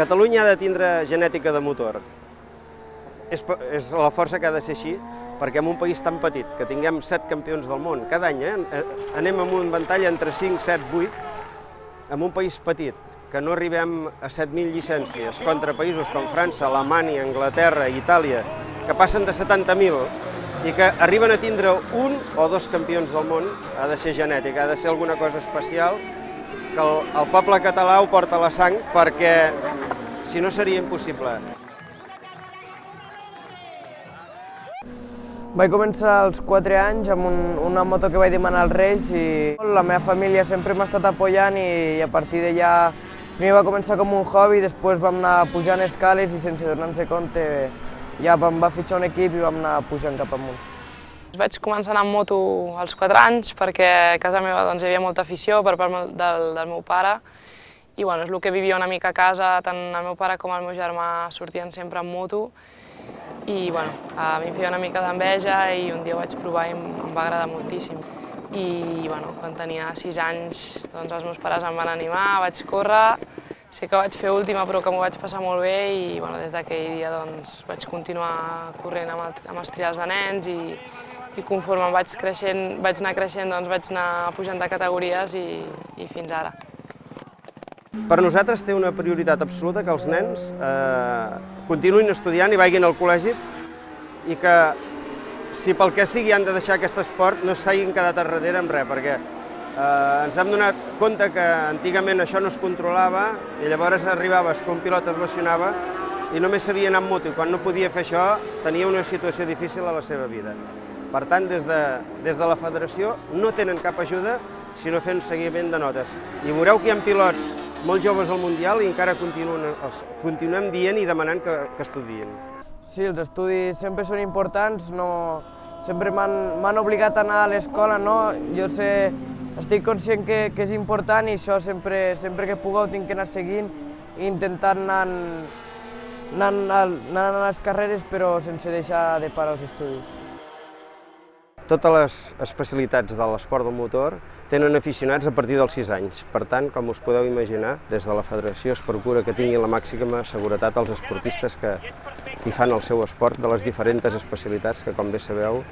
Catalunya ha de tindre genètica de motor. És la força que ha de ser així, perquè en un país tan petit, que tinguem 7 campions del món cada any, anem amb un ventall entre 5, 7, 8, en un país petit, que no arribem a 7.000 llicències contra països com França, Alemanya, Anglaterra, Itàlia, que passen de 70.000 i que arriben a tindre 1 o 2 campions del món, ha de ser genètica, ha de ser alguna cosa especial, que el poble català ho porta a la sang, perquè si no seria impossible. Vaig començar als 4 anys amb una moto que vaig demanar als Reis i la meva família sempre m'ha estat apoyant i a partir d'allà primer va començar com un hobby, després vam anar pujant escales i sense donar-nos compte ja em va fitxar un equip i vam anar pujant cap amunt. Vaig començar a anar amb moto als 4 anys perquè a casa meva hi havia molta afició per part del meu pare i és el que vivia una mica a casa, tant el meu pare com el meu germà sortien sempre amb moto i a mi em feia una mica d'enveja i un dia ho vaig provar i em va agradar moltíssim. I quan tenia 6 anys els meus pares em van animar, vaig córrer, sé que vaig fer última però que m'ho vaig passar molt bé i des d'aquell dia vaig continuar corrent amb els trials de nens i conforme vaig anar creixent vaig anar pujant de categories i fins ara. Per nosaltres té una prioritat absoluta que els nens continuïn estudiant i vagin al col·legi i que si pel que sigui han de deixar aquest esport no s'hagin quedat a darrere amb res, perquè ens hem donat compte que antigament això no es controlava i llavors arribaves que un pilot es lesionava i només sabia anar amb moto i quan no podia fer això tenia una situació difícil a la seva vida. Per tant, des de la federació no tenen cap ajuda sinó fent seguiment de notes. I veureu que hi ha pilots molt joves al Mundial i encara continuem dient i demanant que estudien. Sí, els estudis sempre són importants, sempre m'han obligat a anar a l'escola, jo estic conscient que és important i això sempre que puc ho tinc que anar seguint i intentant anar a les carreres però sense deixar de parar els estudis. Totes les especialitats de l'esport del motor tenen aficionats a partir dels 6 anys. Per tant, com us podeu imaginar, des de la federació es procura que tinguin la màxima seguretat als esportistes que hi fan el seu esport de les diferents especialitats que, com bé sabeu,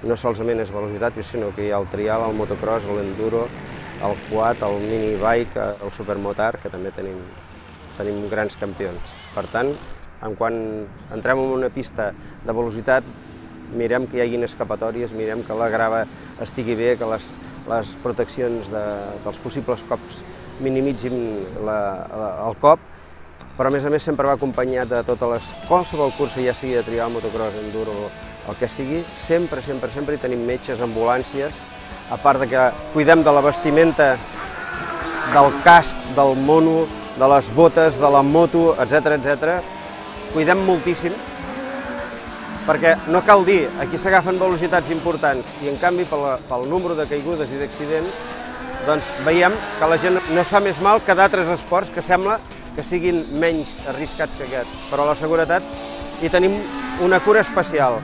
no solament és velocitat, sinó que hi ha el trial, el motocross, l'enduro, el quad, el minibike, el supermotar, que també tenim grans campions. Per tant, quan entrem en una pista de velocitat, mirem que hi hagin escapatòries, mirem que la grava estigui bé, que les proteccions dels possibles cops minimitzin el cop, però a més sempre va acompanyat de qualsevol cursa, ja sigui de trial, motocross, enduro, el que sigui, sempre hi tenim metges, ambulàncies, a part que cuidem de la vestimenta, del casc, del mono, de les botes, de la moto, etc. Cuidem moltíssim, perquè no cal dir, aquí s'agafen velocitats importants i en canvi pel número de caigudes i d'accidents doncs veiem que la gent no es fa més mal que d'altres esports que sembla que siguin menys arriscats que aquest, però a la seguretat hi tenim una cura especial.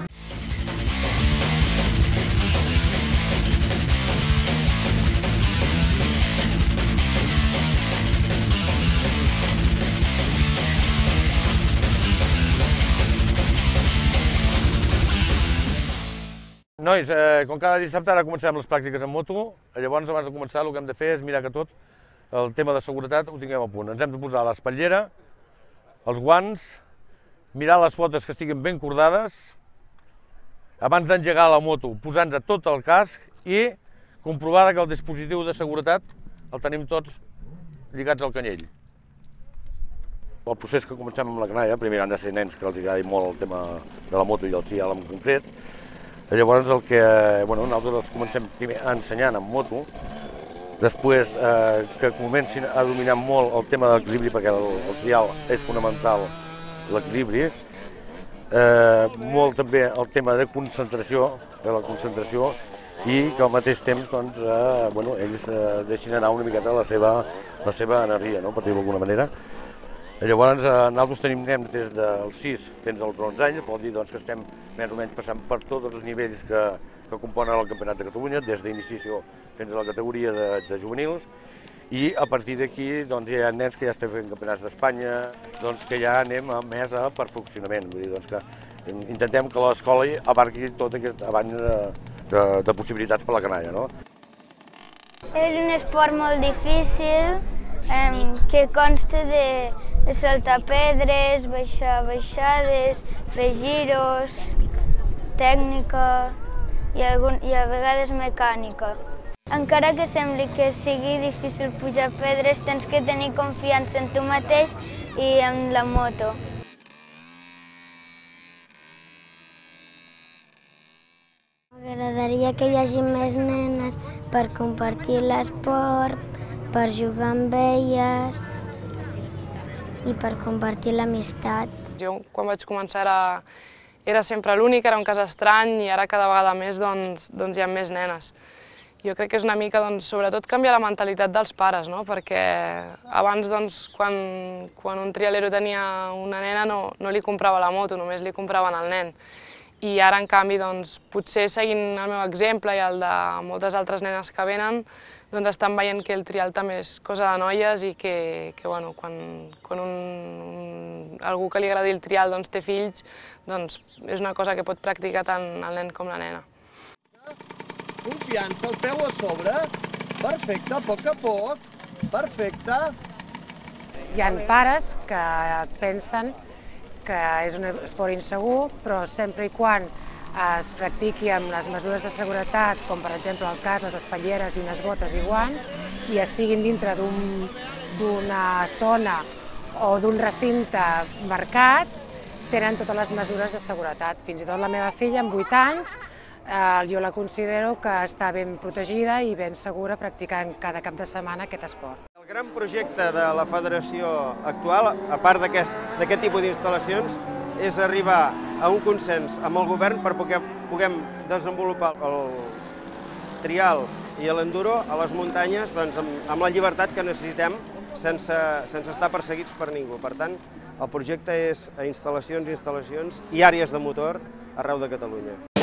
Nois, com cada dissabte ara comencem les pràctiques en moto, llavors abans de començar el que hem de fer és mirar que tot el tema de seguretat ho tinguem a punt. Ens hem de posar l'espatllera, els guants, mirar les potes que estiguin ben cordades, abans d'engegar la moto posant-nos tot el casc i comprovar que el dispositiu de seguretat el tenim tots lligats al canyell. El procés que comencem amb la canalla, primer han de ser nens que els agradi molt el tema de la moto i el trial en concret. Llavors nosaltres els comencem primer ensenyant amb moto, després que comencin a dominar molt el tema de l'equilibri, perquè el trial és fonamental l'equilibri, molt també el tema de la concentració i que al mateix temps ells deixin anar una miqueta la seva energia, per dir-ho d'alguna manera. Llavors, nosaltres tenim nens des dels 6 fins als 11 anys, vol dir que estem més o menys passant per tots els nivells que componen el Campionat de Catalunya, des d'iniciació fins a la categoria de juvenils, I a partir d'aquí doncs, ja hi ha nens que ja estan fent campionats d'Espanya, doncs, que ja anem més a perfeccionament. Vull dir, doncs, que intentem que l'escola abarqui tot aquest abans de possibilitats per la canalla. No? És un esport molt difícil que consta de saltar pedres, baixar baixades, fer giros, tècnica i a vegades mecànica. Encara que sembli que sigui difícil pujar pedres, tens que tenir confiança en tu mateix i en la moto. M'agradaria que hi hagi més nenes per compartir l'esport, per jugar amb elles i per compartir l'amistat. Jo, quan vaig començar, era sempre l'únic, era un cas estrany, i ara cada vegada més doncs, hi ha més nenes. Jo crec que és una mica, sobretot, canviar la mentalitat dels pares, no? Perquè abans, quan un trialero tenia una nena, no li comprava la moto, només li compraven el nen. I ara, en canvi, potser seguint el meu exemple i el de moltes altres nenes que venen, estan veient que el trial també és cosa de noies i que quan algú que li agradi el trial té fills, és una cosa que pot practicar tant el nen com la nena. Confiança, el peu a sobre. Perfecte, a poc, perfecte. Hi ha pares que pensen que és un esport insegur, però sempre i quan es practiqui amb les mesures de seguretat, com per exemple el cas, les espatlleres i unes botes i guants, i estiguin dintre d'una zona o d'un recinte marcat, tenen totes les mesures de seguretat. Fins i tot la meva filla, amb 8 anys, jo la considero que està ben protegida i ben segura practicant cada cap de setmana aquest esport. El gran projecte de la federació actual, a part d'aquest tipus d'instal·lacions, és arribar a un consens amb el govern per que puguem desenvolupar el trial i l'enduro a les muntanyes amb la llibertat que necessitem sense estar perseguits per ningú. Per tant, el projecte és instal·lacions i àrees de motor arreu de Catalunya.